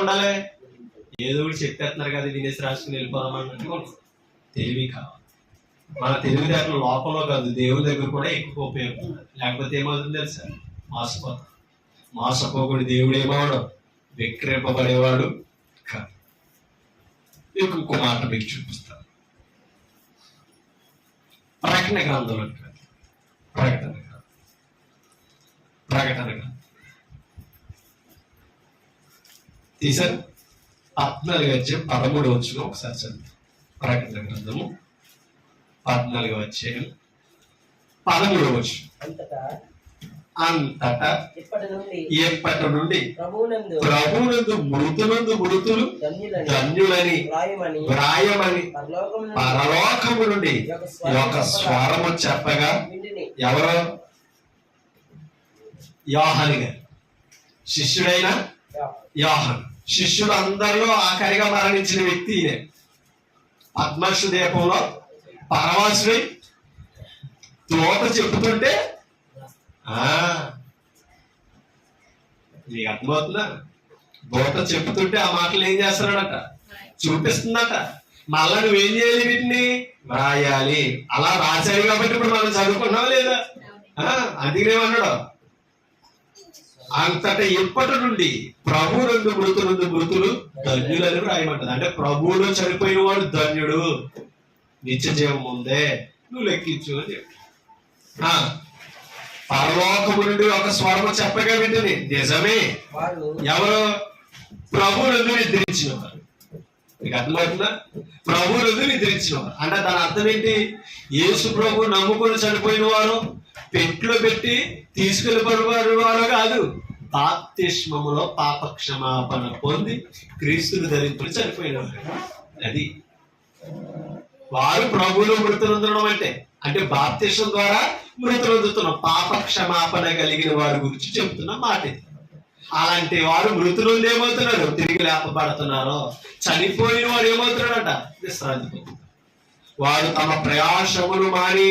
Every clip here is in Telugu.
ఉండాలి? ఏదో ఒకటి చెప్పేస్తున్నారు కదా వినేసి రాసుకుని వెళ్ళిపోదామన్నట్టు తెలివి కావాలి. మన తెలివితేటలు లోపంలో కాదు, దేవుడి దగ్గర కూడా ఎక్కువ ఉపయోగపడుతుంది. లేకపోతే ఏమవుతుంది తెలుసా? మోసపోతాం. మోసపోకుండా దేవుడు ఏమవడం? విక్రింపబడేవాడు కాదు. ఇంకొక మాట మీకు చూపిస్తాను. ప్రకటన గ్రంథంలో ప్రకటన గ్రంథం తీసారు 14:13 ఒకసారి చదువు. ప్రకటన గ్రంథము 14 13 అంతటా ఎప్పటి నుండి ప్రభువునందు మృతులు ధన్యులని వ్రాయమని పరలోకము నుండి ఒక స్వరము చెప్పగా, ఎవరో? యోహాను గారు, శిష్యుడైన యోహాను. శిష్యుడు అందరిలో ఆఖరిగా మరణించిన వ్యక్తి ఈయన. పద్మర్షు దీపంలో పరమాశుడై తోట చెప్పుతుంటే నీకు అర్థమవుతుందా? దోట చెప్పుతుంటే ఆ మాటలు ఏం చేస్తున్నాడట? చూపిస్తుందట. మళ్ళా నువ్వేం చేయాలి? వీటిని రాయాలి. అలా రాశాడు కాబట్టి ఇప్పుడు మనం చదువుకున్నావా లేదా? అందుకేమన్నాడు? అంతటా ఎప్పటి నుండి ప్రభువునందు మృతులు ధన్యులని రాయమంటది. అంటే ప్రభువులో చనిపోయిన వాడు ధన్యుడు, నిత్య జీవం ఉందే, నువ్వు లెక్కించు అని చెప్పి పరలోకము నుండి ఒక స్వరము చెప్పగా వింటుంది. నిజమే, ఎవరు? ప్రభువునందు నిద్రించిన వారు. మీకు అర్థమవుతుందా? ప్రభువునందు నిద్రించిన వారు అంటే దాని అర్థం ఏంటి? యేసు ప్రభు నమ్ముకొని చనిపోయిన వారు, పెట్లో పెట్టి తీసుకెళ్ళిపోయిన వారు కాదు. బాప్తిస్మములో పాప క్షమాపణ పొంది క్రీస్తుని ధరించుకుని చనిపోయిన వారు. అది వారు ప్రభువులో మృతులందడం అంటే బాప్తిస్మం ద్వారా మృతులందుతున్నాం. పాప క్షమాపణ కలిగిన వారి గురించి చెబుతున్న మాట ఇది. అలాంటి వారు మృతులు ఏమవుతున్నారు? తిరిగి లేపబడుతున్నారు. చనిపోయిన వాడు ఏమవుతున్నాడట? విశ్రాంతి. వారు తమ ప్రయాసములు మాని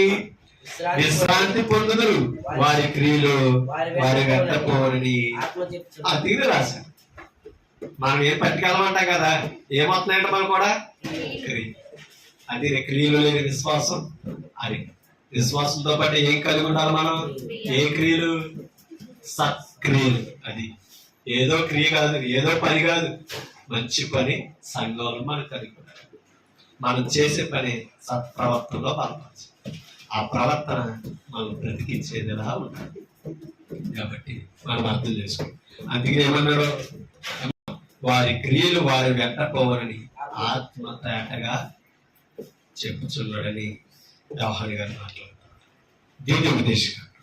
విశ్రాంతి పొందుదురు, వారి క్రియలు వారి వెంటపోరని అది రాశారు. మనం ఏం పట్టుకెళ్ళమంటాం కదా, ఏమవుతున్నాయంటే మనం కూడా అది క్రియలు లేని విశ్వాసం. అది విశ్వాసంతో పాటు ఏం కలిగి ఉండాలి మనం? ఏ క్రియలు? సత్క్రియలు. అది ఏదో క్రియ కాదు, ఏదో పని కాదు, మంచి పని సంఘంలో మనం కలిగి ఉండాలి. మనం చేసే పని సత్ప్రవర్తనలో పాల్పడాలి. ఆ ప్రవర్తన మనం బ్రతికించేదిలా ఉండాలి. కాబట్టి మనం అర్థం చేసుకోండి. అందుకే ఏమన్నాడు? వారి క్రియలు వారి వెంటపోవరని ఆత్మతేటగా చెప్పుచున్నాడని యోహాను గారు మాట్లాడుతున్నారు. ద్వితీయోపదేశకాండం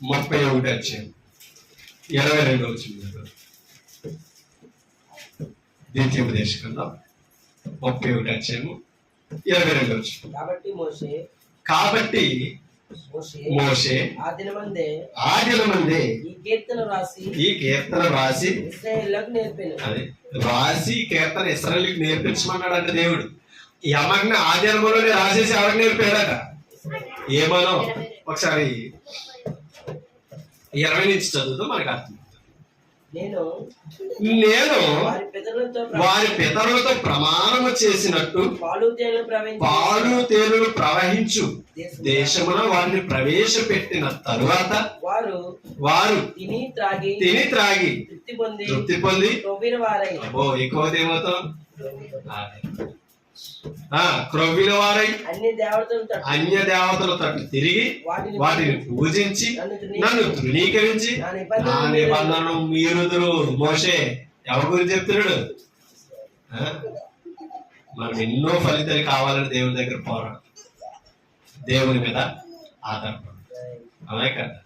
31 22 ద్వితీయోపదేశకాండం 31 22. కాబట్టి మోషే ఆదిలమందే ఈ కీర్తన రాసి కీర్తన ఇశ్రాయేలుకు నేర్పించమన్నాడంట దేవుడు. ఈ అమ్మని ఆదిలోనే రాసేసి ఎవరికి నేర్పాడట? ఏమనో ఒకసారి 20 నుంచి చదువుతూ మనకు అర్థం. నేను వారి పితరులతో ప్రమాణము చేసినట్టు పాలు తేనెలు ప్రవహించు దేశమున వారిని ప్రవేశపెట్టిన తరువాత వారు తిని త్రాగి తృప్తి పొంది ఎక్కువ ఏమవుతాం? క్రొవ్విన వారై అన్య దేవతల తట్టు తిరిగి వాటిని పూజించి నన్ను తృణీకరించి నా నిబంధనను మీరుదురు. మోషే ఎవరి గురించి చెప్తున్నాడు? మనం ఎన్నో ఫలితాలు కావాలని దేవుని దగ్గర పోరాడు, దేవుని మీద ఆధారపడు. అవునే కదా?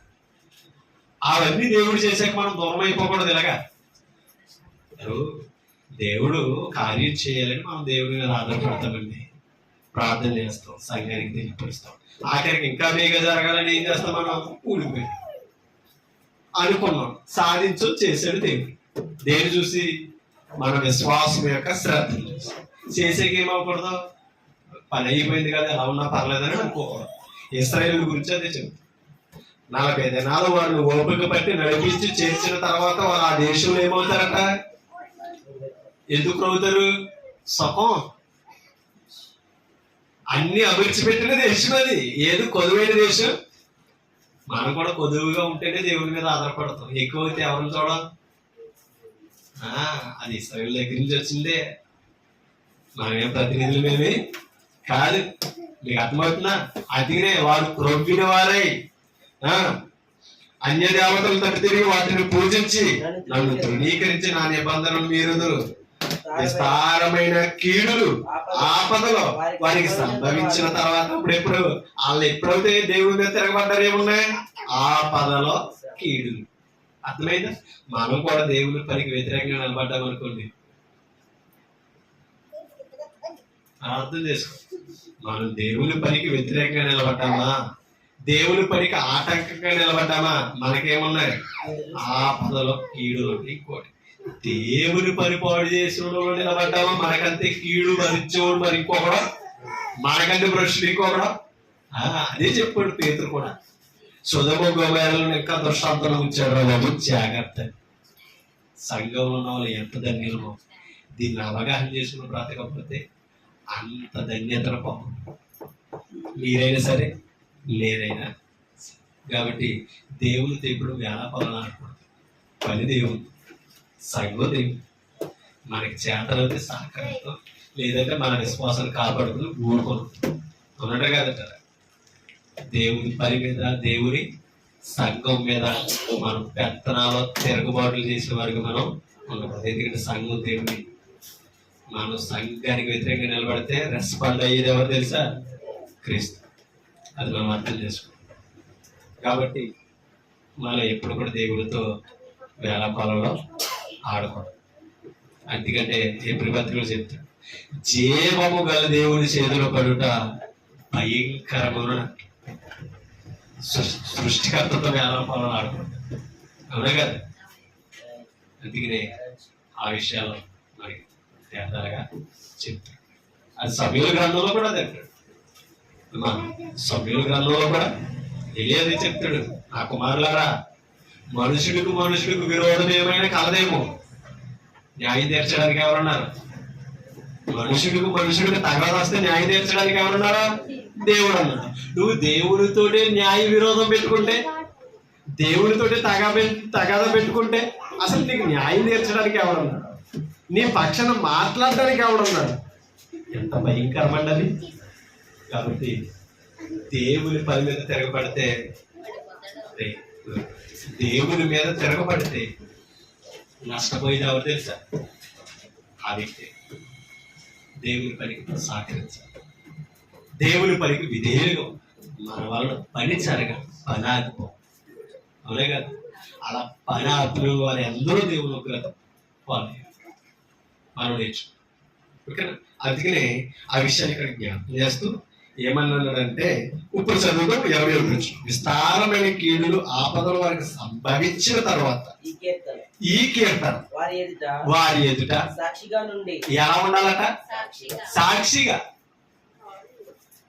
అవన్నీ దేవుడు చేసాక మనం దూరం అయిపోకూడదు. ఇలాగా దేవుడు కార్యం చేయాలని మనం దేవుడి మీద ఆధారపడతామండి. ప్రార్థన చేస్తాం, సంఘానికి తెలియపరుస్తాం. ఆఖరికి ఇంకా వేగ జరగాలని ఏం చేస్తాం? మనం ఊడిపోయి అనుకున్నాం, సాధించు చేసాడు దేవుడు. దేని చూసి? మన విశ్వాసం యొక్క శ్రద్ధ చూసి. చేసేకి ఏమవకూడదు? పని అయిపోయింది కదా, ఎలా ఉన్నా పర్లేదని అనుకోకూడదు. ఇశ్రాయేలు గురించి అదే చెప్తాం. 40 దినాలు వాళ్ళు ఓపిక పట్టి నడిపించి చేర్చిన తర్వాత వాళ్ళు ఆ దేశంలో ఏమవుతారట? ఎందుకు అవుతారు? సుఖం. అన్ని అభిరుచి పెట్టిన దేశం అది. ఏది కొదువైన దేశం. మనం కూడా కొదువుగా ఉంటేనే దేవుని మీద ఆధారపడతాం. ఎక్కువైతే ఎవరిని చూడం. అది ఇశ్రాయేలు దగ్గర నుంచి వచ్చిందే. మనమేం ప్రతినిధులమేమి కాదు. మీకు అర్థమవుతుందా? అందుకనే వాడు క్రొవ్విన వారై అన్య దేవతలు తట్టు తిరిగి వాటిని పూజించి నన్ను తృణీకరించి నా నిబంధనలు మీరుదురు. విస్తారమైన కీడులు ఆపదలో వారికి సంభవించిన తర్వాత ఎప్పుడు వాళ్ళు ఎప్పుడైతే దేవుని మీద తిరగబడ్డారు ఏమున్నాయి? ఆపదలో కీడులు. అర్థమైందా? మనం కూడా దేవుని పనికి వ్యతిరేకంగా నిలబడ్డాం అనుకోండి, అర్థం చేసుకో. మనం దేవుని పనికి వ్యతిరేకంగా నిలబడ్డామా, దేవుని పనికి ఆటంకంగా నిలబడ్డామా, మనకేమున్నాయి? ఆపదలో కీడులు. ఇంకోటి, దేవుని పని పాడు చేసిన నిలబడ్డామా, మనకంతే కీడు భరించేవాడు మరి ఇంకొకడు, మనకంటే భ్రష్టుడు ఇంకొకడు. అదే చెప్పాడు పేతురు కూడా. సొదొమ గొమొర్రాలను ఇంకా దృష్టాంతంలో ఉంచాడు. బాబు జాగ్రత్త. సంఘంలో ఉన్న వాళ్ళు ఎంత ధన్యులమో దీన్ని అవగాహన చేసుకుని బ్రతకపోతే అంత ధన్యతను పాపం. మీరైనా సరే లేరైనా. కాబట్టి దేవునితో ఇప్పుడు వేళాపాలన ఆడకూడదు. పని దేవుడు, సంఘం దేవుడు. మనకి చేతనైతే సహకారంతో, లేదంటే మన విశ్వాసాన్ని కాపాడుకుని ఊరుకోను ఉన్నట్టు కాదంటారా? దేవుని పని మీద, దేవుని సంఘం మీద మనం పెత్తనాలు తిరగబాట్లు చేసిన వారికి మనం ఉండకూడదు. ఎందుకంటే సంఘం దేవుని. మనం సంఘానికి వ్యతిరేకంగా నిలబడితే రెస్పాండ్ అయ్యేది ఎవరు తెలుసా? క్రీస్తు. అది మనం అర్థం చేసుకోవాలి. కాబట్టి మనం ఎప్పుడు కూడా దేవుడితో వేళాపాలలో ఆడకూడదు. అందుకంటే ఎప్పుడు పత్రికలు చెప్తాడు, జీవము గల దేవుని చేతిలో పడుట భయంకరమైన. సృష్టికర్తతో వేళాపాలలో ఆడకూడదు. అవునా కదా? అందుకనే ఆ విషయాలు మరి తేడాగా చెప్తాడు. అది సమూయేలు గ్రంథంలో కూడా తింటాడు. సమూయేలు గ్రంథంలో కూడా ఎలియాది చెప్తాడు, నా కుమారులారా, మనుషుడికి విరోధం ఏమైనా కలదేమో, న్యాయం తీర్చడానికి ఎవరున్నారు? మనుషుడికి తగాదా వస్తే న్యాయం తీర్చడానికి ఎవరున్నారా? దేవుడు అన్నాడు. నువ్వు దేవుడితోటే న్యాయ విరోధం పెట్టుకుంటే, దేవుడితోటి తగాదా పెట్టుకుంటే అసలు నీకు న్యాయం తీర్చడానికి ఎవరున్నాడు? నీ పక్షాన మాట్లాడడానికి ఎవడున్నాడు? ఎంత భయంకరమండది. కాబట్టి దేవుని పని మీద తిరగబడితే, దేవుని మీద తిరగబడితే నష్టపోయేది ఎవరు తెలుసా? ఆ వ్యక్తి. దేవుని పనికి సహకరించాలి, దేవుని పనికి విధేయులుగా. మన వల్ల పని జరగాలి, పని ఆగిపో. అవునే కదా? అలా పని ఆపులు వారు ఎందరో దేవుని ఒక వాళ్ళు మనం నేర్చుకో. ఓకేనా? అందుకనే ఆ విషయాన్ని ఇక్కడ జ్ఞాపకం చేస్తూ ఏమన్నాడంటే, ఇప్పుడు చదువుతో 21 నుంచి, విస్తారమైన కీడులు ఆపదలు వారికి సంభవించిన తర్వాత ఈ కీర్తన వారి ఎదుట సాక్షిగా నుండి ఎలా ఉండాలట? సాక్షిగా.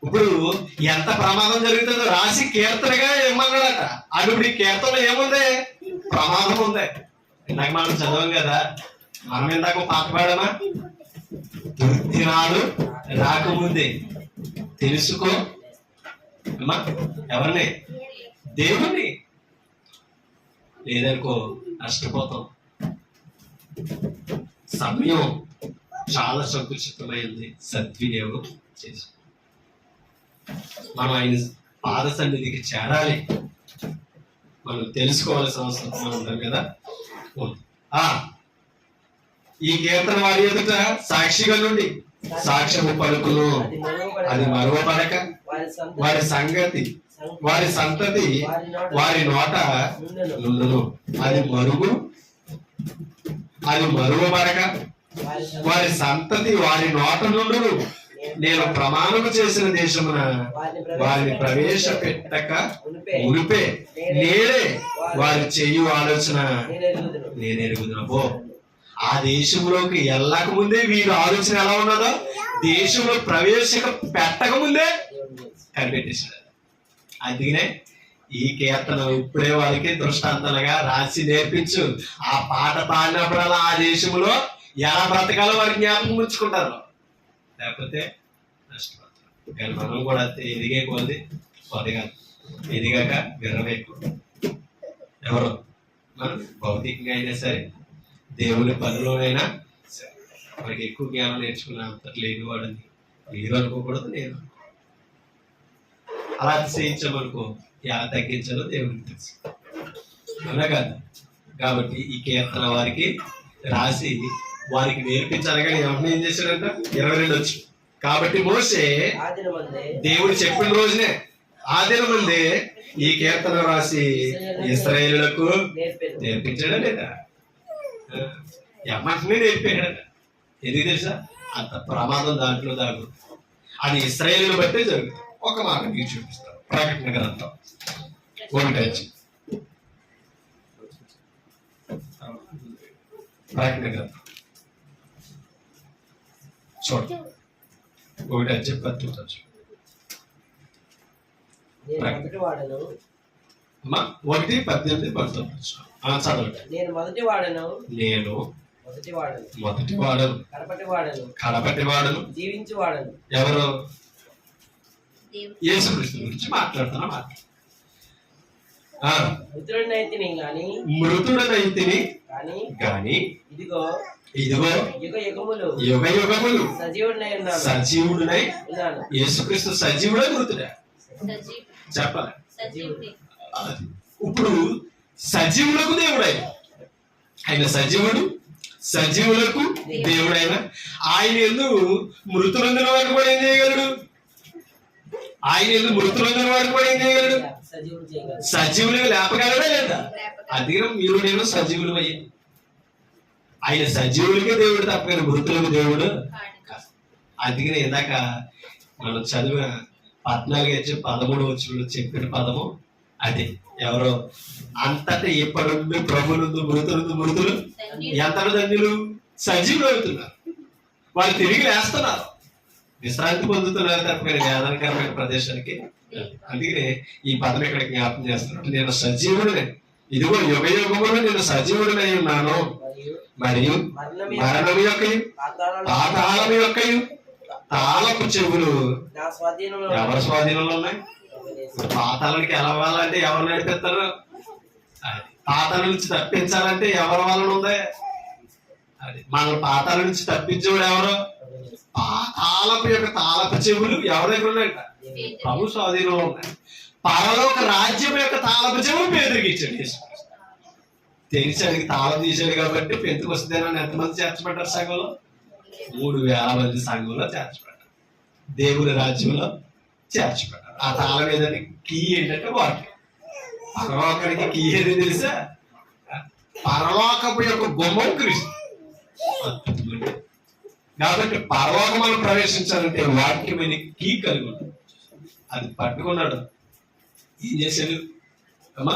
ఇప్పుడు ఎంత ప్రమాదం జరుగుతుందో రాసి కీర్తనగా ఏమన్నాడట. అది ఇప్పుడు ఈ కీర్తనలో ఏముంది? ప్రమాదం ఉంది. ఇందాక మనం చదవం కదా, మనం ఇందాక పాట పాడమా, దుర్దినాలు రాకముందే తెలుసుకో. అమ్మా ఎవరిని? దేవుణ్ణి. లేదనుకో నష్టపోతాం. సమయం చాలా సంకుచితమైంది, సద్వినియోగం చేసుకో. మనం ఆయన పాద సన్నిధికి చేరాలి. మనం తెలుసుకోవాల్సిన అవసరం ఉంటాం కదా. ఈ కీర్తన వారి ఎదుట సాక్షిగా నుండి సాక్ష్యము పలుకును, అది మరువబడక వారి సంతతి వారి నోట నుండును. అది మరువబడక వారి సంతతి వారి నోట నుండును. నేను ప్రమాణము చేసిన దేశమున వారిని ప్రవేశపెట్టక మునిపే నేనే వారి చెయ్యి ఆలోచన నేను ఎరుగుదును. ఆ దేశంలోకి వెళ్ళక ముందే వీరి ఆలోచన ఎలా ఉన్నదో దేశంలో పెట్టక ముందే కనిపెట్టేశాడు. అందుకనే ఈ కీర్తన ఇప్పుడే వారికి దృష్టాంతాలుగా రాసి నేర్పించు. ఆ పాట పాడినప్పుడల్లా ఆ దేశంలో ఎలా బ్రతకాలో వారికి జ్ఞాపకం ఉంచుకుంటారు, లేకపోతే నష్టపోతారు. కానీ మనం కూడా ఎదిగే కొద్ది కొద్దిగా ఎదిగాక విర్రవేకు. ఎవరు మనం భౌతికంగా అయినా సరే, దేవుని పనిలోనైనా సరే, మనకి ఎక్కువ జ్ఞానం నేర్చుకున్న అంతటి లేని వాడని మీరు అనుకోకూడదు, నేను అలా అతిశయించమనుకో. ఎలా తగ్గించాలో దేవునికి తెలుసు, అవునా కాదు? కాబట్టి ఈ కీర్తన వారికి రాసి వారికి నేర్పించాలి. కానీ ఎవరిని ఏం చేశాడంట? 22 వచ్చు. కాబట్టి మోసే దేవుడు చెప్పిన రోజునే ఆ దినం ముందే ఈ కీర్తన రాసి ఇశ్రాయేలులకు నేర్పించాడా లేదా? ఎమ్మటనే నేర్పాడట. ఎందుకు తెలుసా? అంత ప్రమాదం దాంట్లో దాగు. అది ఇశ్రాయేలును బట్టే జరుగుతుంది. ఒక మాట మీకు చూపిస్తాను. ప్రకటన గ్రంథం 1 ప్రకటన గ్రంథం చూడండి. 1:10 అమ్మా 1:18-19 చదవండి. నేను మొదటి వాడను, కడపటి వాడను, జీవించి వాడను. ఎవరు? యేసుక్రీస్తు గురించి మాట్లాడుతున్నా. మృతుడనైతిని గాని ఇదిగో యుగ యుగములు సజీవుడునై ఉన్నాను. యేసుక్రీస్తు సజీవుడే మృతుడా? చెప్పాలి. ఇప్పుడు సజీవులకు దేవుడై ఆయన సజీవుడు, సజీవులకు దేవుడైన ఆయన ఎందుకు మృతులందరి వాడిని కూడా ఏం చేయగలడు? ఆయన ఎందుకు మృతులందరి వాడిని కూడా ఏం చేయగలడు? సజీవులుగా లేపగలడా లేదా? అందుకని మీరు నేను సజీవులు అయ్యింది. ఆయన సజీవులకే దేవుడు తప్ప కానీ మృతులకు దేవుడు. అందుకని ఇందాక మనం చదివిన 14-13 చెప్పిన పదము అదే. ఎవరో అంతటా ఎప్పటి ప్రభునందు మృతులు ఎంతటి ధన్యులు? సజీవులు అవుతున్నారు. వాళ్ళు తిరిగి లేస్తున్నారు, విశ్రాంతి పొందుతున్నారు తప్ప కానీ వేదనకరమైన ప్రదేశానికి. అందుకనే ఈ పదం ఇక్కడ జ్ఞాపకం చేస్తున్నాడు. నేను సజీవుడినే, ఇదిగో యుగ యుగములు నేను సజీవుడినై ఉన్నాను. మరియు మరణం యొక్కయు పాతాళం యొక్కయు తాళపు చెవులు ఎవరి స్వాధీనంలో ఉన్నాయి? పాతాళానికి ఎలా వెళ్ళాలంటే ఎవరు నడిపిస్తారు? పాతాళం నుంచి తప్పించాలంటే ఎవరి వలన ఉంది? అది మన పాతాళం నుంచి తప్పించేవాడు ఎవరు? పాతాళపు యొక్క తాళపు చెవులు ఎవరి దగ్గర ఉన్నాయంట? ప్రభు స్వాధీనంలో ఉన్నాయి. పరలోక రాజ్యం యొక్క తాళపు చెవులు పేదరికి ఇచ్చాడు. తెరిచాడికి తాళం తీశాడు కాబట్టి పెంతుకొస్తుందేనని ఎంతమంది చేర్చబడ్డారు? సంఘంలో 3000 మంది సంఘంలో చేర్చబడ్డారు, దేవుని రాజ్యంలో చేర్చబడ్డారు. ఆ తాళం ఏదంటే కీ ఏంటంటే వాటి పరలోకానికి కీ ఏది తెలుసా? పరలోకపు యొక్క గుమ్మం క్రీస్తు. కాబట్టి పరలోకం మనం ప్రవేశించాలంటే వాక్యమైన కీ కలిగి ఉంటాడు. అది పట్టుకున్నాడు. ఏం చేశాడు? అమ్మా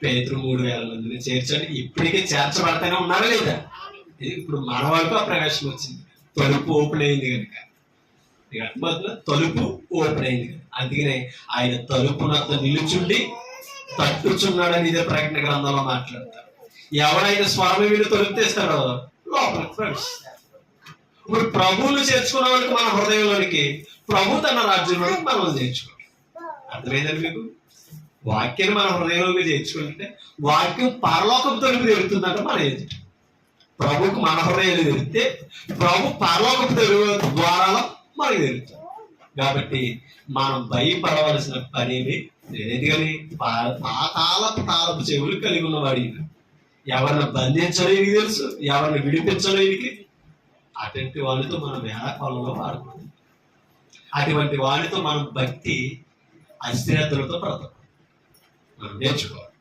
పేతురు 3000 మందిని చేర్చాడు. ఇప్పటికే చేర్చబడతానే ఉన్నారా లేదా? ఇప్పుడు మన వరకు ఆ ప్రవేశం వచ్చింది. తలుపు ఓపెన్ అయింది కనుక, తలుపు ఓపెన్ అయింది కనుక. అందుకనే ఆయన తలుపు నద్ద నిలుచుండి తట్టుచున్నాడని ఇదే ప్రకటన గ్రంథంలో మాట్లాడతారు. ఎవరైనా స్వామి వీళ్ళు తలుపు తెస్తారో లోపలికి ప్రవేశిస్తారు. ఇప్పుడు ప్రభువును చేర్చుకున్న వాళ్ళకి మన హృదయంలోనికి, ప్రభు తన రాజ్యంలోనికి మనం చేర్చుకోవాలి. అర్థమైందండి మీకు? వాక్యాన్ని మన హృదయంలోకి చేర్చుకుంటే వాక్యం పరలోకపు తలుపు తెరుతుందంట మన ఎదుట. ప్రభుకు మన హృదయాలు తెరిస్తే ప్రభు పరలోకపు తలుపు ద్వారాలో మనకు తెరుతుంది. కాబట్టి మనం భయపడవలసిన పని ఏమి లేదు. ఎందుకని తాళపు చెవులు కలిగి ఉన్నవాడు. ఎవరిని బంధించడం ఇది తెలుసు, ఎవరిని విడిపించడం ఇది. అటువంటి వాళ్ళతో మనం వేళకాలంలో వాడుకోవాలి. అటువంటి వాడితో మనం భక్తి అస్థిరతలతో బ్రతకాలి, మనం నేర్చుకోవాలి.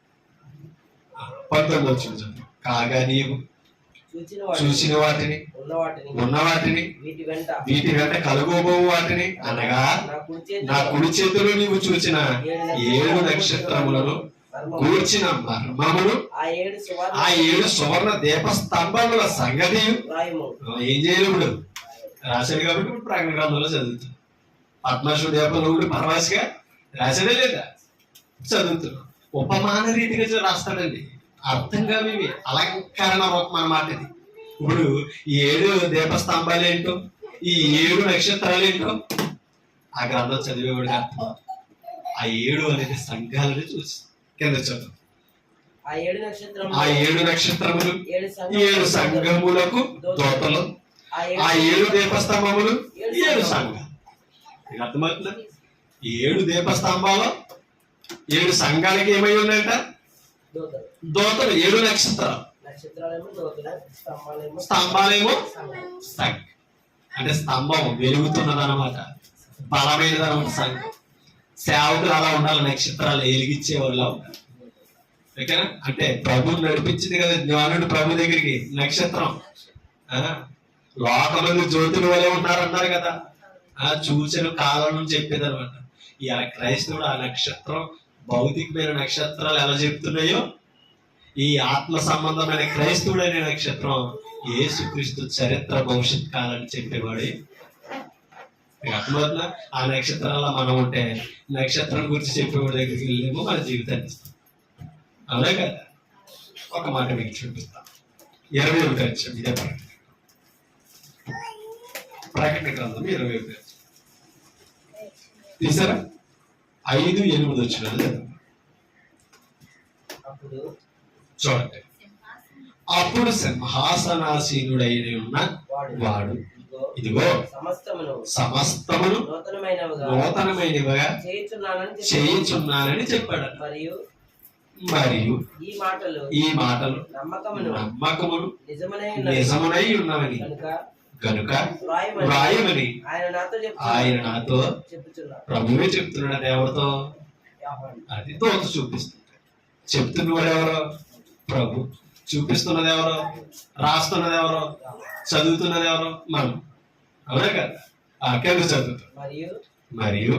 19 కాగా నీవు చూసిన వాటిని ఉన్న వాటిని వీటి వెంట కలుగోబో వాటిని అనగా నా కుడి చేతిలో నీవు చూసిన 7 నక్షత్రములను కూర్చిన మర్మమును ఆ 7 సువర్ణ దీపస్తంభముల సంగతి ఏం చేయలేడు? రాశాడు కాబట్టి ఇప్పుడు ప్రకటన గ్రంథంలో చదువుతున్నాం. పద్మశ్రీ దీపంలో పరవాసిగా రాశాడే లేదా? చదువుతున్నాం. ఉపమాన రీతిగా రాస్తాడండి. అర్థం కావు ఇవి, అలంకరణ రూపం అన్నమాట ఇది. ఇప్పుడు ఈ 7 దీపస్తంభాలు ఏంటో, ఈ 7 నక్షత్రాలు ఏంటో ఆ గ్రంథం చదివేవాడికి అర్థం. ఆ 7 అనేది సంఘాలని చూసి కింద చదువు. ఆ 7 ఆ 7 నక్షత్రములు 7 సంఘములకు దోతలు, ఆ 7 దీపస్తంభములు 7 సంఘాలు. మీకు అర్థమవుతుందా? 7 దీపస్తంభాలు 7 సంఘాలకి ఏమై ఉన్నాయంట? దోతలు. 7 నక్షత్రాలు, స్తంభాలేమో సంఘం. అంటే స్తంభం వెలుగుతున్నది అనమాట, బలమైనది అనమాట సంఘం. సేవకులు అలా ఉండాలి, నక్షత్రాలు వెలిగించే వాళ్ళు ఉండాలి. ఓకేనా? అంటే ప్రభు నడిపించింది కదా జ్ఞానుడు ప్రభు దగ్గరికి, నక్షత్రం. లోకమంది జ్యోతుల వలె ఉంటారన్నారు కదా, చూసిన కాలం చెప్పేది అనమాట. ఇలా క్రైస్తవుడు ఆ నక్షత్రం, భౌతికమైన నక్షత్రాలు ఎలా చెప్తున్నాయో, ఈ ఆత్మ సంబంధమైన క్రైస్తవుడు అనే నక్షత్రం యేసుక్రీస్తు చరిత్ర భవిష్యత్ కాలాన్ని చెప్పేవాడు. అర్థమవుతుందా? ఆ నక్షత్రాల మనం ఉంటే నక్షత్రం గురించి చెప్పేవాడి దగ్గరికి వెళ్ళేమో మన జీవితాన్ని ఇస్తాం. అవునా కదా? ఒక మాట మీకు చూపిస్తాం. 21 వచ్చాం. ఇదే ప్రకటన గ్రంథం 21 తీసారా? 5-8 వచ్చిన చూడండి. అప్పుడు సింహాసనాసీనుడైన ఉన్న వాడు ఇదిగో సమస్తమును నూతనమైనవిగా చేయుచున్నానని చెప్పాడు. మరియు ఈ మాటలు నమ్మకమును నిజమునై ఉన్నవని కనుక వ్రాయమని ఆయన నాతో ప్రభువే చెప్తున్నాడు. ఎవరితో? అది తోత చూపిస్తుంది. చెప్తున్నవాడు ఎవరో? ప్రభు. చూపిస్తున్నది ఎవరో? రాస్తున్నది ఎవరో? చదువుతున్నది ఎవరో? మనం. అవునా కదా? కింద చదువుతాం. మరియు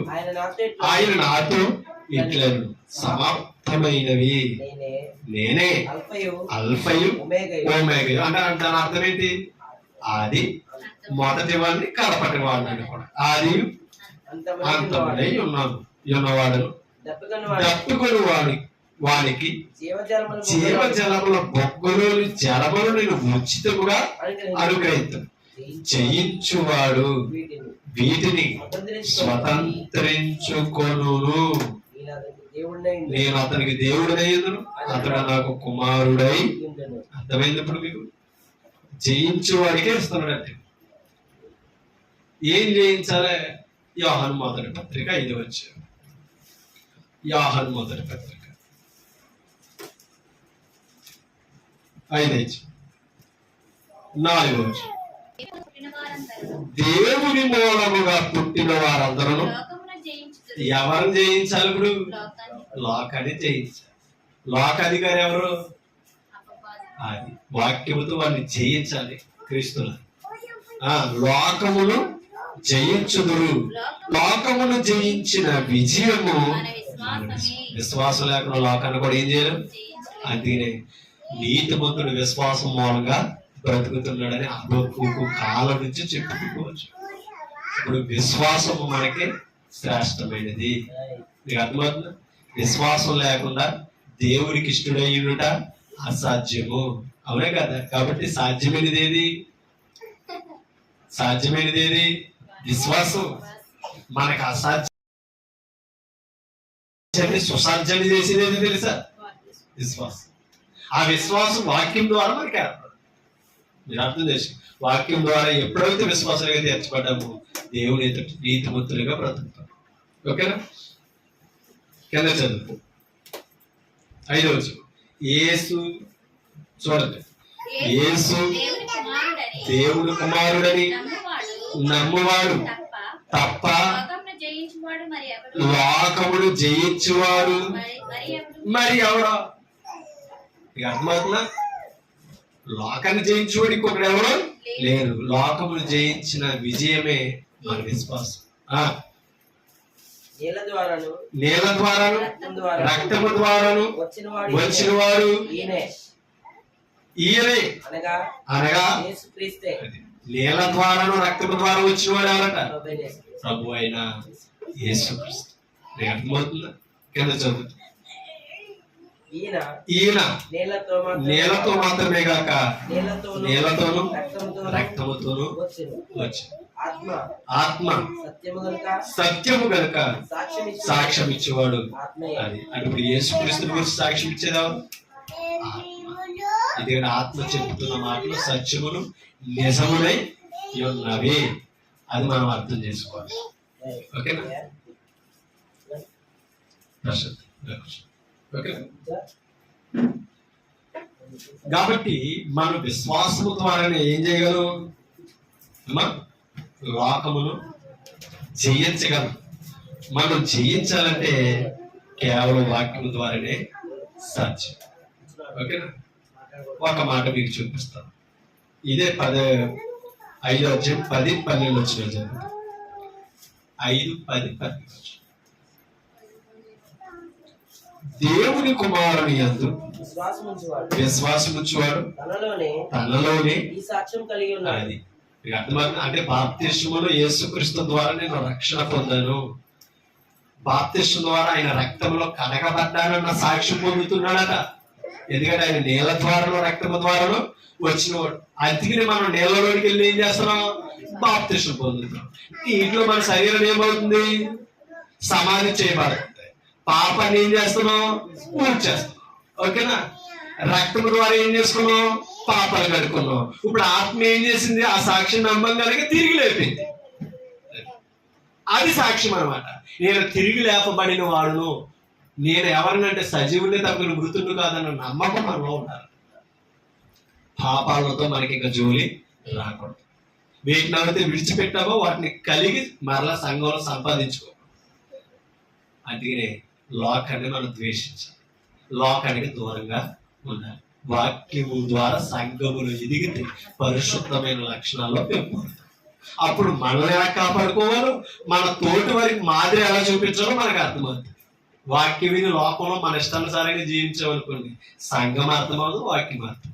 ఆయన నాతో ఇట్లను సమాప్తమైనవి నేనే అల్ఫయు ఓమేగయు. అంటే దాని అర్థం ఏంటి? ఆది మొదటి వాడిని కడపటి వాడిని కూడా, ఆది అంతమై ఉన్నవాడు దప్పుకొని వానికి జీవజలముల బొగ్గలు జలములు నేను ఉచితముగా అనుగ్రహించు చేయించువాడు వీటిని స్వతంత్రించుకొను. నేను అతనికి దేవుడైందును, అతడు నాకు కుమారుడై. అర్థమైంది ఇప్పుడు మీకు? జయించు వాడికే ఇస్తున్నాడు. అంటే ఏం జయించాలి? యోహాను మొదటి పత్రిక 5 వచ్చారు. యోహాను మొదటి పత్రిక 5 4 వచ్చి దేవుని మూలముగా పుట్టిన వారందరూ ఎవరిని జయించాలి? ఇప్పుడు లోకాన్ని జయించాలి. లోకాధికారి ఎవరు? అది వాక్యముతో వాడిని జయించాలి. క్రీస్తులు లోకమును జయించుదురు. లోకమును జయించిన విజయము విశ్వాసం లేకుండా లోకాన్ని కూడా ఏం చేయరు. అందుకనే నీతిమంతుడు విశ్వాసం మూలంగా బ్రతుకుతున్నాడని అబ్బకు కాలం నుంచి చెప్పుకోవచ్చు. ఇప్పుడు విశ్వాసము మనకి శ్రేష్టమైనది. మీకు అర్థమవుతుందా? విశ్వాసం లేకుండా దేవుడికి ఇష్టడయ్యుట అసాధ్యము. అవునే కదా? కాబట్టి సాధ్యమైనది ఏది? సాధ్యమైనది ఏది? విశ్వాసం. మనకు అసాధ్యాన్ని సుసాధ్యాన్ని చేసేది ఏది తెలుసా? విశ్వాసం. ఆ విశ్వాసం వాక్యం ద్వారా మనకి ఏర్పడదు. మీరు అర్థం చేసి, వాక్యం ద్వారా ఎప్పుడైతే విశ్వాసాలుగా తీర్చబడ్డామో దేవుని నీతిమంతులుగా బ్రతుకుతాం. ఓకేనా? కింద చదువు 5 యేసు. చూడండి, యేసు దేవుడు కుమారుడని నమ్మువాడు తప్ప లోకమును జయించువాడు మరి ఎవడో. అర్థమవుతుందా? లోకాన్ని జయించువాడు ఇంకొకడు ఎవడో లేరు. లోకమును జయించిన విజయమే మన విశ్వాసం. నేల ద్వారాను రక్తము ద్వారాను వచ్చినవాడు ఈయనే అనగా నేల ద్వారాను రక్తము ద్వారా వచ్చినవాడు ఎవరట? ప్రభు అయిన యేసుక్రీస్తు. అర్థమవుతుందా? కింద చదువు ఈయన నేలతో నేలతో మాత్రమే గాక నేలతోను రక్తముతోను రక్తముతోను వచ్చి ఆత్మ సత్యము గనుక సాక్ష్యం ఇచ్చేవాడు ఆత్మయే. అది అంటే ఇప్పుడు యేసుక్రీస్తు గురించి సాక్ష్యం ఇచ్చేదా ఇది ఆత్మ చెబుతున్న మాటలు సత్యమును నిజమునై ఉన్నవి. అది మనం అర్థం చేసుకోవాలి. ఓకేనా? ఓకేనా? కాబట్టి మనం విశ్వాసము ద్వారానే ఏం చేయగలం? లోకమును జయించగలం. మనం జయించాలంటే కేవలం వాక్యం ద్వారానే సాధ్యం. ఓకేనా? ఒక మాట మీకు చూపిస్తాను. ఇదే 5 అధ్యాయం 10, 12 వచ్చిన 5, 10, 12. దేవుని కుమారుని యందు విశ్వాసముంచువాడు తనలోనే ఈ సాక్ష్యం కలిగి ఉన్నాడు. అది మీకు అర్థమవుతుంది. అంటే బాప్తిస్మములో యేసుక్రీస్తు ద్వారా నేను రక్షణ పొందాను, బాప్తిస్మం ద్వారా ఆయన రక్తంలో కడగబడ్డానన్న సాక్ష్యం పొందుతున్నాడట. ఎందుకంటే ఆయన నీళ్ళ ద్వారాను రక్తము ద్వారాను వచ్చినవాడు. అందుకని మనం నీళ్ళలోనికి వెళ్ళి ఏం చేస్తున్నాం? బాప్తిస్మం పొందుతున్నాం. ఇంట్లో మన శరీరం ఏమవుతుంది? సమాధి చేయబడుతుంది. పాపాన్ని ఏం చేస్తున్నాం? పూర్తి చేస్తున్నాం. ఓకేనా? రక్తము ద్వారా ఏం చేసుకున్నాం? పాపాలు కడుక్కున్నాం. ఇప్పుడు ఆత్మ ఏం చేసింది? ఆ సాక్ష్యం నమ్మంగానే తిరిగి లేపింది. అది సాక్ష్యం అన్నమాట. నేను తిరిగి లేపబడిన వాడును, నేను ఎవరినంటే సజీవులే తప్ప మృతుడు కాదన్న నమ్మకం మనలో ఉండాలి. పాపాలతో మనకి ఇంకా జోలి రాకూడదు. వీటిని అయితే విడిచిపెట్టామో వాటిని కలిగి మరలా సంఘంలో సంపాదించుకో. అందుకనే లోకాన్ని మనం ద్వేషించాలి, లోకానికి దూరంగా ఉండాలి. వాక్యము ద్వారా సంఘములు ఎదిగితే పరిశుద్ధమైన లక్షణాల్లో పెంపొందుతాం. అప్పుడు మనల్ని ఎలా కాపాడుకోవాలో, మన తోటి వారికి మాదిరి ఎలా చూపించాలో మనకు అర్థమవుతుంది. వాక్యం విని లోకంలో మన ఇష్టానుసారంగా జీవించామనుకోండి, సంఘం అర్థమవుదు, వాక్యం అర్థం.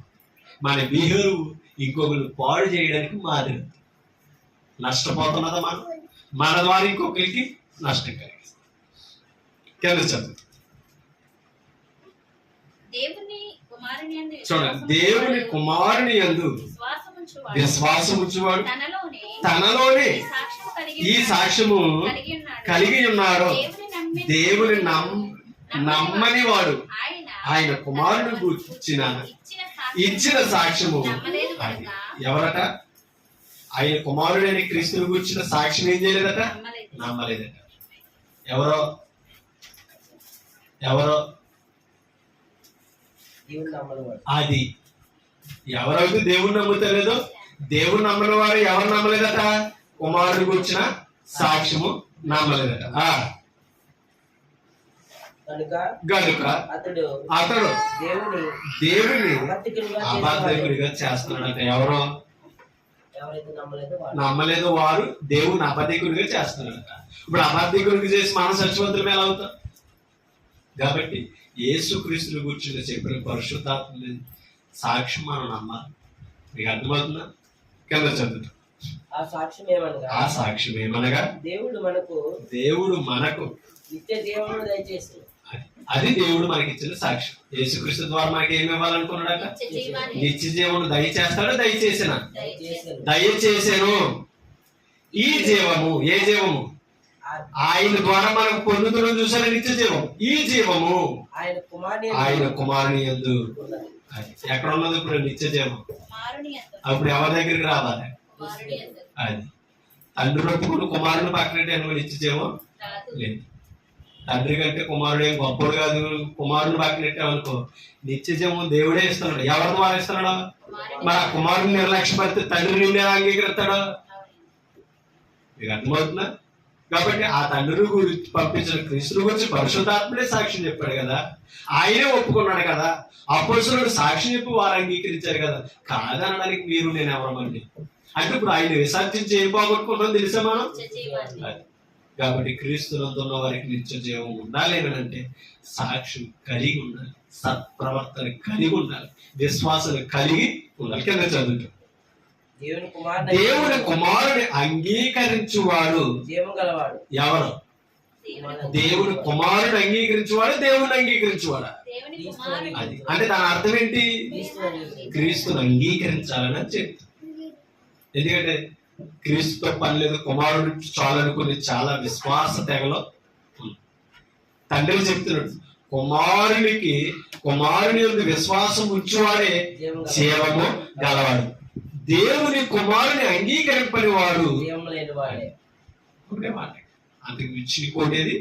మన బిహేవ్ ఇంకొకరు పాడు చేయడానికి మాదిరి. నష్టపోతున్నదా మనం? మన ద్వారా ఇంకొకరికి నష్టం కలిగిస్తాం. కింద చదువు చూడండి. దేవుని కుమారుని యందు విశ్వాసముంచువాడు తనలోనే ఈ సాక్ష్యము కలిగి ఉన్నాడు. దేవుని నమ్మని వాడు ఆయన కుమారుడు ఇచ్చిన సాక్ష్యము ఎవరట? ఆయన కుమారుడైన క్రీస్తుని గురించిన సాక్ష్యం ఏం చేయలేదట? నమ్మలేదట. ఎవరో అది ఎవరైతే దేవుని నమ్ముతలేదో, దేవుని నమ్మని వారు ఎవరు నమ్మలేదట? కుమారుడు గురించిన సాక్ష్యము నమ్మలేదట. గనుక అతడు దేవుని అబద్ధికుడిగా చేస్తున్నాడట. ఎవరో నమ్మలేదు వారు దేవుని అబద్ధికుడిగా చేస్తున్నాడట. ఇప్పుడు అబద్ధికుడికి చేసి మన సత్యవంతులు ఎలా అవుతాం? కాబట్టి యేసుక్రీస్తుని గురించి చెప్పిన పరిశుద్ధాత్మ సాక్ష్యం మనం నమ్మాలి. మీకు అర్థమవుతుందా? కింద చదువుతాం. ఆ సాక్ష్యం ఏమనగా దేవుడు మనకు నిత్య జీవమును దయచేసి, అది దేవుడు మనకి ఇచ్చిన సాక్ష్యం. యేసుక్రీస్తు ద్వారా మనకి ఏమి ఇవ్వాలనుకున్నాడట? నిత్య జీవమును దయచేస్తాడు. దయచేసాను. ఈ జీవము ఏ జీవము? ఆయన ద్వారా మనకు పొందుతున్న చూసారా? నిత్య జీవం. ఈ జీవము ఆయన కుమారుని యందు. ఎక్కడ ఉన్నది ఇప్పుడు నిత్య జీవం? అప్పుడు ఎవరి దగ్గరికి రావాలి? అది తండ్రి ఒప్పుకుని కుమారుని పక్కనట్టు అనుకో నిత్య జీవం లేదు. తండ్రి కంటే కుమారుడు ఏం గొప్పడు కాదు. కుమారుని పక్కనట్టామనుకో నిత్య జీవం దేవుడే ఇస్తున్నాడు. ఎవరి ద్వారా ఇస్తున్నాడు? మరి ఆ కుమారుని నిర్లక్ష్యపడితే తండ్రి నిన్నే అంగీకరిస్తాడు. మీకు అర్థమవుతుందా? కాబట్టి ఆ తండ్రి గురించి పంపించిన క్రీస్తు గురించి పరిశుద్ధాత్ముడే సాక్ష్యం చెప్పాడు కదా, ఆయనే ఒప్పుకున్నాడు కదా. అపోస్తలుడు సాక్ష్యం చెప్పి వారు అంగీకరించారు కదా. కాదనడానికి మీరు నేను ఎవరమండి అంటే ఇప్పుడు ఆయన విసర్జించి ఏం పోగొట్టుకుంటాం తెలుసా మనం? కాబట్టి క్రీస్తునందు ఉన్న వారికి నిత్య జీవం ఉండాలి అంటే సాక్ష్యం కలిగి ఉండాలి, సత్ప్రవర్తన కలిగి ఉండాలి, విశ్వాసం కలిగి ఉండాలి. కింద చదువుతాం. దేవుని కుమారుని అంగీకరించువాడు జీవం గలవాడు. ఎవరు? దేవుని కుమారుడు అంగీకరించేవాడు దేవుని అంగీకరించేవాడా? దేవుని కుమారుడు అది అంటే దాని అర్థం ఏంటి? క్రీస్తుని అంగీకరించాలని చెప్తాను. ఎందుకంటే క్రీస్తుతో పని లేదు, కుమారుడు చాలనుకుని చాలా విశ్వాస తెగలో తండ్రి చెప్తున్నాడు, కుమారుని యొక్క విశ్వాసం ఉంచువాడే జీవము గలవాడు, దేవుని కుమారుని అంగీకరింపని వాడు ఒకటే మాట. అందుకు మించిపోయేది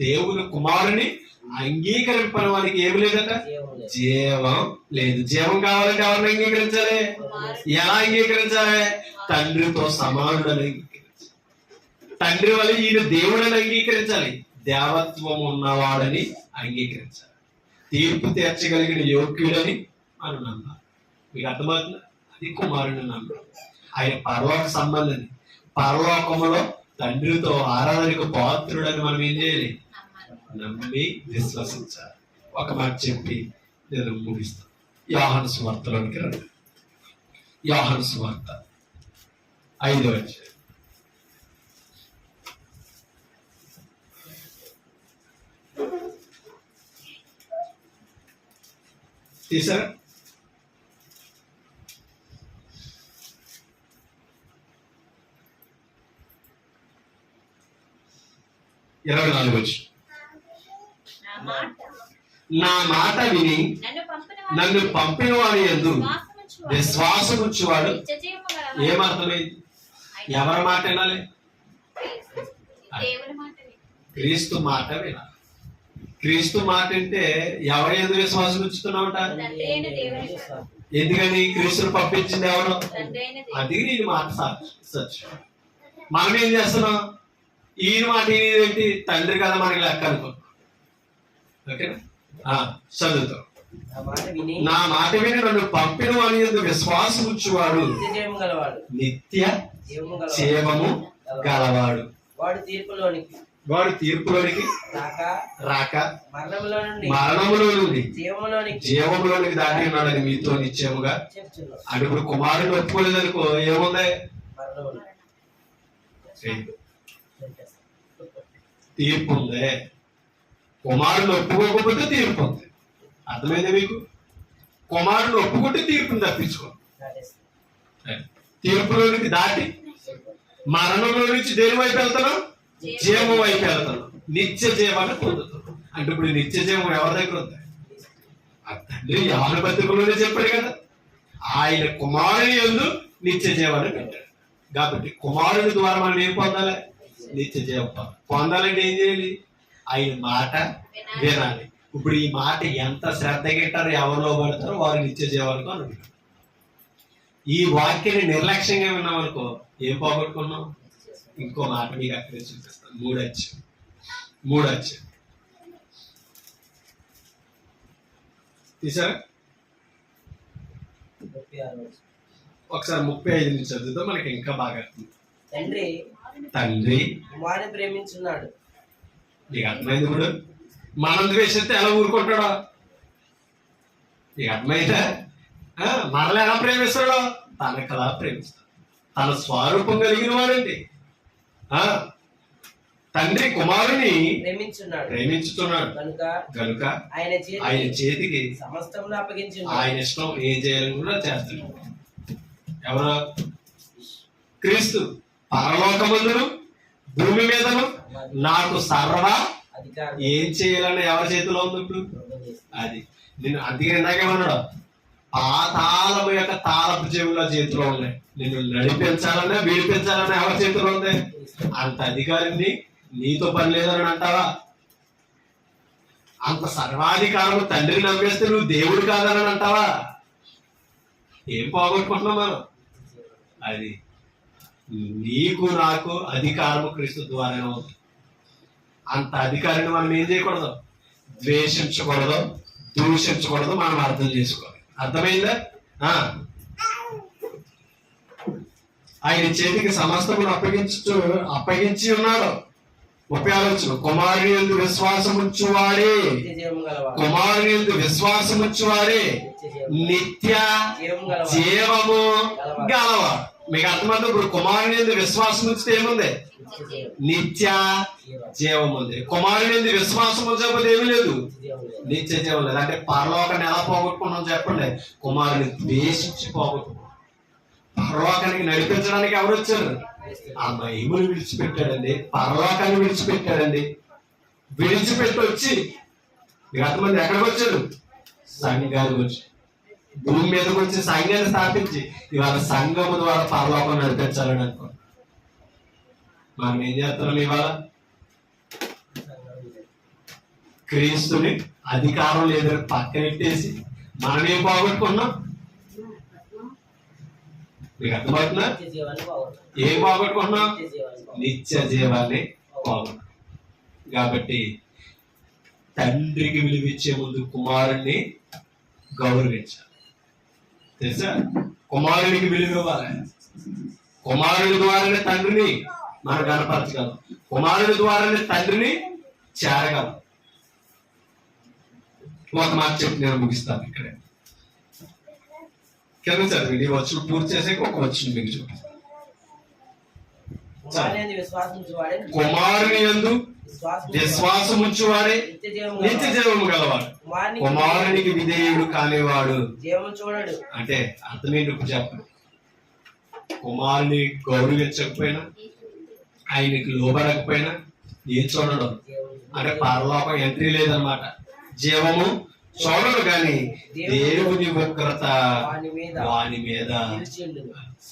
దేవుని కుమారుని అంగీకరింపని వారికి ఏమి లేదట, జీవం లేదు. జీవం కావాలంటే ఎవరిని అంగీకరించాలి? ఎలా అంగీకరించాలి? తండ్రితో సమానుడని అంగీకరించాలి. తండ్రి వల్ల ఈయన దేవుడని అంగీకరించాలి, దేవత్వం ఉన్నవాడని అంగీకరించాలి, తీర్పు తీర్చగలిగిన యోగ్యుడని మనం నమ్మాలి. మీకు అర్థమవుతుందా? అది కుమారుని నమ్మాలి. ఆయన పరలోక సంబంధం, పరలోకములో తండ్రితో ఆరాధనకు పాత్రుడని మనం ఏం చేయాలి? నమ్మి విశ్వసించాలి. ఒక మాట చెప్పి నేను ముగిస్తాను. యోహాను సువార్తలోనికి రండి. యోహాను సువార్త 5వ అధ్యాయం. తీసారా? ఇరవై 24 వచ్చి, నా మాట విని నన్ను పంపిన వాడి యందు విశ్వాసం ఉంచువాడు. ఏమర్థమైంది? ఎవరి మాట వినాలి? క్రీస్తు మాట వినాలి. క్రీస్తు మాట అంటే ఎవరి యందు విశ్వాసం ఉంచుతున్నావుట? ఎందుకని? క్రీస్తుని పంపించింది ఎవరు? అది నేను మాట సత్యం. మనం ఏం చేస్తున్నాం? ఈయన మాట ఏంటి? తండ్రి కదా మనకి లెక్క అనుకో. ఓకేనా? చదువుతాం. నా మాట విని నన్ను పంపిన వాని యందు విశ్వాసం ఉంచువాడు నిత్య జీవము గలవాడు, వాడు తీర్పులోనికి రాక మరణములో నుండి జీవములోనికి దాటి ఉన్నాడని మీతో నిశ్చయముగా. అంటే ఇప్పుడు కుమారుడు ఒప్పుకోలేదనుకో, ఏముంది? తీర్పు ఉందే. కుమారుడు ఒప్పుకోకపోతే తీర్పు ఉంది. అర్థమైందా మీకు? కుమారుడు ఒప్పుకుంటే తీర్పుని తప్పించుకో. తీర్పులోనికి దాటి మరణంలో నుంచి దేని వైపు వెళ్తున్నాం? జీవం వైపు వెళ్తున్నాం. నిత్య జీవాన్ని పొందుతున్నాం. అంటే ఇప్పుడు నిత్య జీవం ఎవరి దగ్గర ఉంది? ఆ తండ్రి యోహాను పత్రికలోనే చెప్పాడు కదా, ఆయన కుమారుని యందు నిత్య జీవాన్ని పెట్టాడు. కాబట్టి కుమారుని ద్వారా మనం ఏం పొందాలి? నిత్య జీవం పొందాలంటే ఏం చేయాలి? ఆయన మాట వినాలి. ఇప్పుడు ఈ మాట ఎంత శ్రద్ధగా వింటారో, ఎవరిలో పడతారో వారు నిత్య జీవానికి అనుకుంటారు. ఈ వాక్యాన్ని నిర్లక్ష్యంగా విన్నామనుకో, ఏం పోగొట్టుకున్నాం? ఇంకో మాట మీకు అక్కడే చూపిస్తాను. 3 అధ్యాయం తీసారా? ఒకసారి 35 నుంచి చదువుతాం, మనకి ఇంకా బాగా తండ్రి కుమారుని ప్రేమించున్నాడు. నీకు అర్థమైంది? ఇప్పుడు మనం ద్వేషిస్తే ఎలా ఊరుకుంటాడో నీకు అర్థమైందా? మనల్ని ఎలా ప్రేమిస్తాడో తనకలా ప్రేమిస్తాడు. తన స్వరూపం కలిగిన వాడండి. తండ్రి కుమారుని ప్రేమించుతున్నాడు కనుక ఆయన చేతికి సమస్తమును అప్పగించి ఆయన ఇష్టం ఏం చేయాలని కూడా చేస్తున్నాడు. ఎవరు? క్రీస్తు. పరలోకమందును భూమి మీదను నాకు సర్వ ఏం చేయాలని ఎవరి చేతిలో ఉంది ఇప్పుడు? అది నేను అందుకే ఇందాకేమన్నాడు, పాతాళము యొక్క తాళపు చెవుల చేతిలో ఉన్నాయి. నిన్ను నడిపించాలన్నా విడిపించాలన్నా ఎవరి చేతిలో ఉంది? అంత అధికారిని నీతో పని లేదని అంటావా? అంత సర్వాధికారము తండ్రిని నమ్మేస్తే నువ్వు దేవుడు కాదని అంటావా? ఏం పోగొట్టుకుంటున్నావు మనం? అది నీకు నాకు అధికారము క్రీస్తు ద్వారానే ఉంది. అంత అధికారాన్ని మనం ఏం చేయకూడదు? ద్వేషించకూడదు, దూషించకూడదు. మనం అర్థం చేసుకోవాలి. అర్థమైందా? ఆయన చేతికి సమస్తమును అప్పగించి ఉన్నాడు. 36 కుమారుని యందు విశ్వాసం ఉంచువాడే నిత్య జీవము గలవాడు. మీకు అర్థమవుతుంది. ఇప్పుడు కుమారుని యందు విశ్వాసం ఉంచితే ఏముంది? నిత్య జీవం ఉంది. కుమారుని యందు విశ్వాసం ఉంచకపోతే ఏమీ లేదు, నిత్య జీవం లేదు. అంటే పరలోకాన్ని ఎలా పోగొట్టుకున్నాం చెప్పండి? కుమారుని ద్వేషించి పోగొట్టుకున్నాం. పరలోకానికి నడిపించడానికి ఎవరు వచ్చారు? ఆ మహిమను విడిచిపెట్టాడండి, పరలోకాన్ని విడిచిపెట్టాడండి. విడిచిపెట్టి వచ్చి మీకు అర్థమంది ఎక్కడికి వచ్చాడు? సంఘానికి వచ్చి, భూమి మీదకి వచ్చి సంఘాన్ని స్థాపించి ఇవాళ సంఘము ద్వారా పరలోకం నడిపించాలని అనుకో. మనం ఏం చేస్తున్నాం? ఇవాళ క్రీస్తుని అధికారం లేదని పక్కనెట్టేసి మనం ఏం పోగొట్టుకున్నాం? మీకు అర్థమవుతుందా? ఏం పోగొట్టుకున్నాం? నిత్య జీవాన్ని పోగొట్టుకున్నాం. కాబట్టి తండ్రికి విలువిచ్చే ముందు కుమారుణ్ణి గౌరవించాలి. తెలుసా? కుమారునికి విలువ ఇవ్వాలి. కుమారుడి ద్వారానే తండ్రిని మనం కనపరచగలం, కుమారుడి ద్వారానే తండ్రిని చేరగలం. ఒక మాట చెప్పి నేను ముగిస్తాను ఇక్కడే. కింద చదివి వచ్చి పూర్తి చేసే ఒక వచ్చింది మీకు చూపిస్తాను. కుమారుని యందు విశ్వాసం ఉంచువాడే నిత్య జీవము గలవాడు, కుమారునికి విధేయుడు కానివాడు చూడడు. అంటే అర్థం ఏంటి ఇప్పుడు చెప్పండి? కుమారుని గౌరవించకపోయినా, ఆయనకి లోబడకపోయినా ఏం చూడడం అంటే పరలోకం ఎంట్రీ లేదనమాట. జీవము చూడడు కానీ దేవుని ఉగ్రత వాని మీద.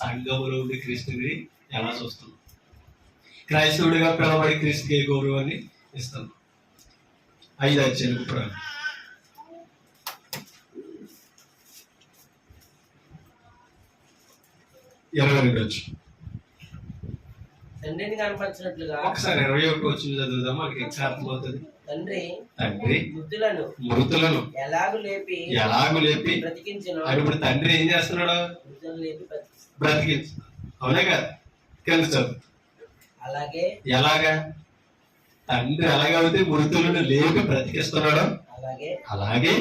సంఘములో ఉండి క్రీస్తుని ఎలా చూస్తున్నాం? క్రైస్తవుడిగా పిలవబడి క్రీస్తుకి ఏ గౌరవాన్ని ఇస్తాం? 5 అధ్యాయం పురాణం 22 వచ్చి తండ్రిని కనపరిచినట్లుగా ఒకసారి 21 వచ్చి చదువుదాం, మనకి ఇంకా అర్థమవుతుంది. తండ్రి మృతులను ఎలాగు లేపి బ్రతికించును. ఇప్పుడు తండ్రి ఏం చేస్తున్నాడు? బ్రతికించు. అవునే కదా? కింద చదువు. అలాగే ఎలాగా? తండ్రి ఎలాగైతే మృతులను లేపి బ్రతికిస్తున్నాడు, అలాగే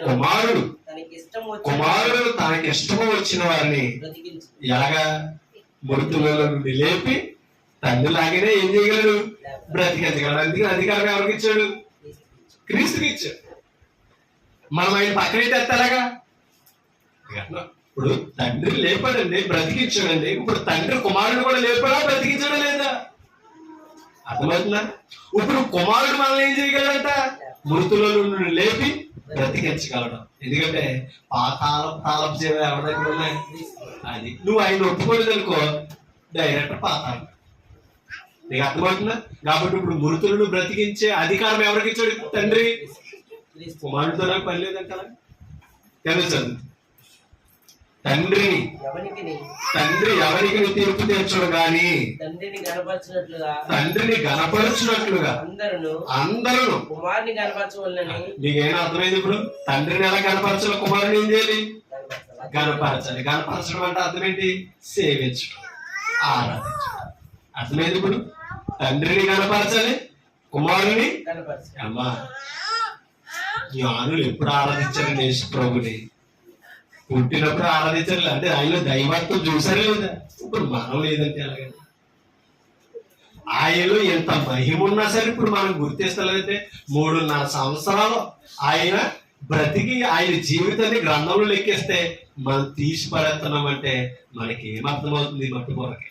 కుమారుడు తనకి ఇష్టము వచ్చిన వారిని ఎలాగా మృతుల నుండి లేపి తండ్రి లాగానే ఏం చేయగలడు? బ్రతికించగలడు. అందుకే అధికారం ఎవరికి ఇచ్చాడు? క్రీస్తుకి ఇచ్చాడు. మనం ఆయన పక్కనైతే ఎత్తాలాగా? ఇప్పుడు తండ్రి లేపాడండి, బ్రతికించాడండి. ఇప్పుడు తండ్రి కుమారుడు కూడా లేపాడా, బ్రతికించడం లేదా? అర్థమవుతుందా? ఇప్పుడు కుమారుడు మనల్ని ఏం చేయగలడంట? మృతుల నుండి లేపి బ్రతికించగలడు. ఎందుకంటే పాతాళపు జీవ ఎవరి దగ్గర ఉన్నాయి? అది నువ్వు ఆయన ఒప్పుకోలేదు అనుకో, డైరెక్ట్ పాతాళం. నీకు అర్థమవుతుందా? కాబట్టి ఇప్పుడు మృతులను బ్రతికించే అధికారం ఎవరికి ఇచ్చాడు? తండ్రి. కుమారుడితో నాకు పని లేదంట. తెలుసు తండ్రి ఎవరికి తీర్పు తీర్చడు గాని తండ్రిని గణపరచినట్లుగా అందరూ కుమారుని కనపరచవలెనని. నీకేనా అర్థమైంది? ఇప్పుడు తండ్రిని ఎలా కనపరచాలి, కుమారుని ఏం చేయాలి? గణపరచాలి. గణపరచడం అంటే అర్థం ఏంటి? సేవించడం, ఆరాధించడం. అర్థమైంది? ఇప్పుడు తండ్రిని కనపరచాలి, కుమారుని కనపరచాలి. అమ్మా, జ్ఞానులు ఎప్పుడు ఆరాధించారు? యేసు ప్రభుని పుట్టినప్పుడు ఆరాధించారు, అంటే ఆయన దైవత్వం చూసారే లేదా? ఇప్పుడు మనం లేదంటే ఎలాగంటే ఆయనలో ఎంత మహిమ ఉన్నా సరే ఇప్పుడు మనం గుర్తిస్తలేదంటే 3.5 సంవత్సరాలు ఆయన బ్రతికి ఆయన జీవితాన్ని గ్రంథంలో లెక్కేస్తే మనం తీసి పడేస్తున్నామంటే మనకి ఏమర్థమవుతుంది? మట్టు కొరకే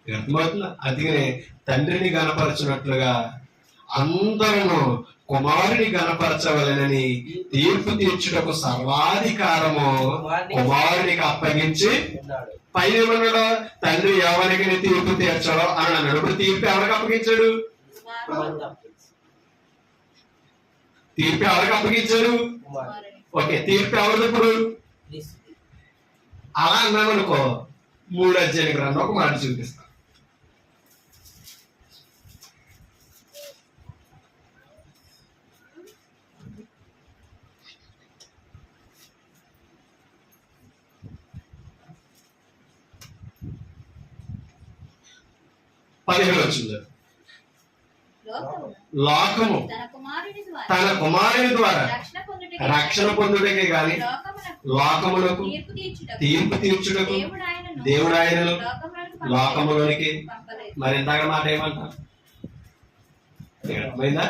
అర్థమవుతుందా? అందుకనే తండ్రిని గణపరచినట్లుగా అందరూ కుమారుని గణపరచవలెనని తీర్పు తీర్చుటకు సర్వాధికారము కుమారునికి అప్పగించి పైన ఏమన్నాడు? తండ్రి ఎవరికి తీర్పు తీర్చాడో అని అన్నాడు. ఇప్పుడు తీర్పు ఎవరికి అప్పగించాడు? తీర్పు ఎవరికి అప్పగించాడు? ఓకే, తీర్పు ఎవరిది ఇప్పుడు? అలా అన్నాను అనుకో, 3 అధ్యాయం గ్రంథం ఒక మాట చూపిస్తాను. వచ్చింది. లోకము తన కుమారుని ద్వారా రక్షణ పొందుటకే గాని లోకమునకు తీర్పు తీర్చుటకు దేవుడు ఆయనను లోకములోనికి మరి ఇందాక మాట ఏమంటాం? అర్థమైందా?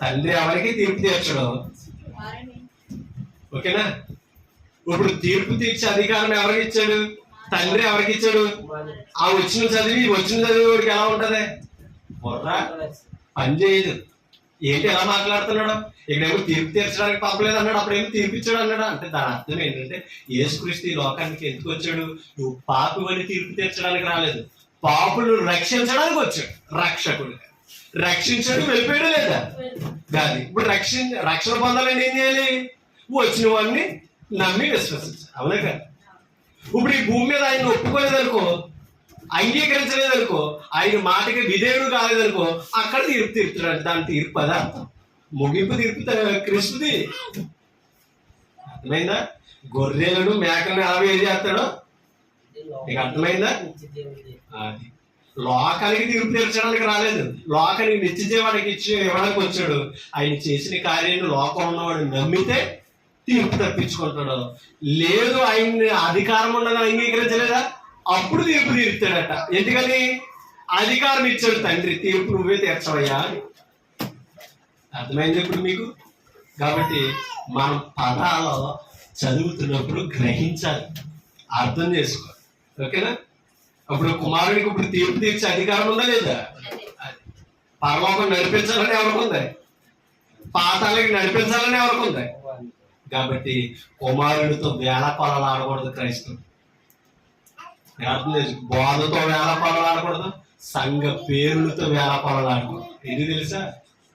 తండ్రి ఎవరికి తీర్పు తీర్చడం. ఓకేనా? ఇప్పుడు తీర్పు తీర్చే అధికారం ఎవరికి ఇచ్చాడు? తండ్రి ఎవరికి ఇచ్చాడు? ఆ వచ్చిన చదివి వాడికి ఎలా ఉంటది? బుర్ర పని చేయదు. ఏంటి ఎలా మాట్లాడుతున్నాడు? ఇక్కడేమో తీర్పు తీర్చడానికి పంపలేదు అన్నాడు, అప్పుడేమో తీర్పిచ్చాడు అన్నాడు. అంటే దాని అర్థం ఏంటంటే యేసుక్రీస్తు ఈ లోకానికి ఎందుకు వచ్చాడు? నువ్వు పాపి అని తీర్పు తీర్చడానికి రాలేదు, పాపులను రక్షించడానికి వచ్చాడు. రక్షకుడు రక్షించాడు, వెళ్ళిపోయాడు లేదా? కాదు. ఇప్పుడు రక్షణ పొందాలని ఏం చేయాలి? వచ్చిన వాడిని నమ్మి విశ్వసించాలి. అవునా కదా? ఇప్పుడు ఈ భూమి మీద ఆయన ఒప్పుకోలేదనుకో, అంగీకరించలేదనుకో, ఆయన మాటకి విధేయుడు కాలేదనుకో, అక్కడ తీర్పు తీర్చున్నాడు. దాని తీర్పు అదే అర్థం. ముగింపు తీర్పు క్రీస్తుది. అర్థమైందా? గొర్రెలను మేకలను ఎలా ఏం చేస్తాడో నీకు అర్థమైందా? అది లోకానికి తీర్పు తీర్చడానికి రాలేదు, లోకానికి నిత్యజీవానికి ఇవ్వడానికి వచ్చాడు. ఆయన చేసిన కార్యాన్ని లోకం ఉన్నవాడు నమ్మితే తీర్పు తప్పించుకుంటాడు. లేదు ఆయన్ని అధికారం ఉన్నది అంగీకరించలేదా, అప్పుడు తీర్పు తీరుతాడట. ఎందుకని? అధికారం ఇచ్చాడు తండ్రి, తీర్పు నువ్వే తీర్చవయ్యా అని. అర్థమైంది ఇప్పుడు మీకు? కాబట్టి మనం పదాలు చదువుతున్నప్పుడు గ్రహించాలి, అర్థం చేసుకోవాలి. ఓకేనా? అప్పుడు కుమారుడికి ఇప్పుడు తీర్పు తీర్చే అధికారం ఉందా లేదా? పరలోకం నడిపించాలని ఎవరికి ఉంది? పాతాలకి నడిపించాలని ఎవరికి ఉంది? కాబట్టి కుమారుడితో వేల కొలలు ఆడకూడదు క్రైస్తవుడు. బోధతో వేల కొలలు ఆడకూడదు, సంఘ పేరులతో వేల కొలలు ఆడకూడదు. ఇది తెలుసా?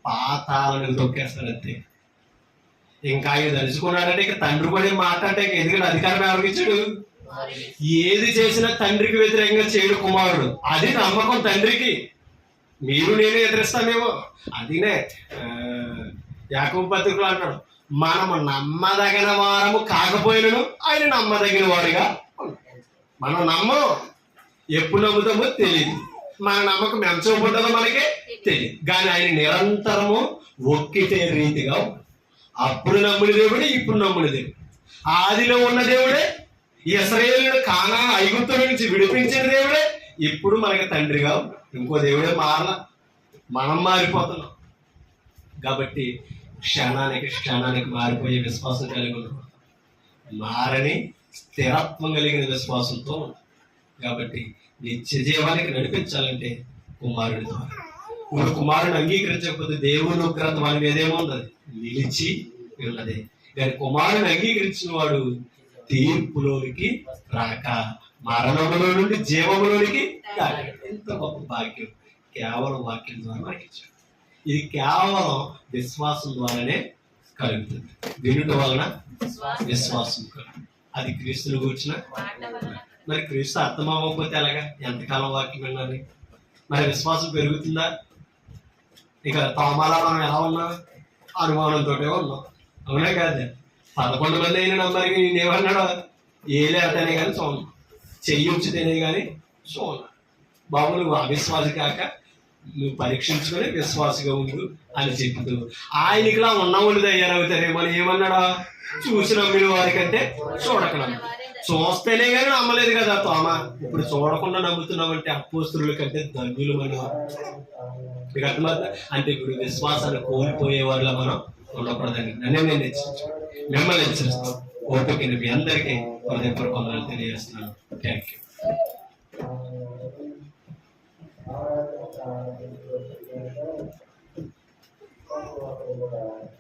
పాతాలను తొక్కేస్తాడు అంతే. ఇంకా ఆయన తలుచుకున్నాడంటే ఇక తండ్రి కూడా మాట్లాడే, ఎందుకంటే అధికారం ఎవరికి ఇచ్చాడు? ఏది చేసినా తండ్రికి వ్యతిరేకంగా చేయడు కుమారుడు. అది నమ్మకం తండ్రికి. మీరు నేను ఎదిరిస్తామేమో, అదినే యాకోబు పత్రికలో అంటాడు, మనము నమ్మదగిన వారము కాకపోయినను ఆయన నమ్మదగిన వాడుగా. మనం నమ్మం, ఎప్పుడు నమ్ముతామో తెలియదు, మన నమ్మకం ఎంత చూపుంటుందో మనకే తెలియదు. కానీ ఆయన నిరంతరము ఒక్కితే రీతిగా అప్పుడు నమ్ముని దేవుడే, ఇప్పుడు నమ్ముని దేవుడు. ఆదిలో ఉన్న దేవుడే, ఇశ్రాయేలును కానా ఐగుప్తు నుంచి విడిపించిన దేవుడే ఇప్పుడు మనకి తండ్రిగా. ఇంకో దేవుడే మారలా, మనం మారిపోతున్నాం. కాబట్టి క్షణానికి మారిపోయే విశ్వాసం కలిగి ఉన్నాం, మారని స్థిరత్వం కలిగిన విశ్వాసంతో ఉన్నాం. కాబట్టి నిత్య జీవానికి నడిపించాలంటే కుమారుడి ద్వారా. ఇప్పుడు కుమారుని అంగీకరించకపోతే దేవుని ఉగ్రత మన మీదేముంది? నిలిచి ఉన్నది. కానీ కుమారుని అంగీకరించిన వాడు తీర్పులోనికి రాక మరణములో నుండి జీవములోనికి రాక. ఎంత గొప్ప భాగ్యం కేవలం వాక్యం ద్వారా మనకి ఇచ్చాడు. ఇది కేవలం విశ్వాసం ద్వారానే కలుగుతుంది. వినుట వలన విశ్వాసం కలుగుతుంది. అది క్రీస్తుని కూర్చున్న. మరి క్రీస్తు అర్థం అవ్వకపోతే ఎలాగా? ఎంతకాలం వాక్యం వినాలి? మరి విశ్వాసం పెరుగుతుందా? ఇక తోమాలా మనం ఎలా ఉన్నాం? అనుమానంతో ఉన్నాం. అవునా కాదు? 11 మంది అయిన నమ్మరికి నేనేమన్నాడు? ఏలేటనే కానీ చూడను, చెయ్యి ఉంచితేనే కానీ చూడను. బాబు నువ్వు అవిశ్వాసి కాక నువ్వు పరీక్షించుకొని విశ్వాసిగా ఉండు అని చెప్తూ ఆయనకిలా ఉన్నవాళ్ళు తయారవుతారేమో. ఏమన్నాడా? చూసి నమ్మిన వారికంటే చూడక నమ్ము. చూస్తేనే కానీ నమ్మలేదు కదా తోమ. ఇప్పుడు చూడకుండా నమ్ముతున్నామంటే అపోస్తుల కంటే ధన్యులు మనం. మీకు అర్థమవుతుందా? అంటే ఇప్పుడు విశ్వాసాన్ని కోల్పోయే వాళ్ళ మనం ఉండకూడదని నేను హెచ్చరించాను, మిమ్మల్ని హెచ్చరిస్తాను. ఓపిక మీ అందరికీ హృదయపూర్వకంగా తెలియజేస్తున్నాను. Thank you.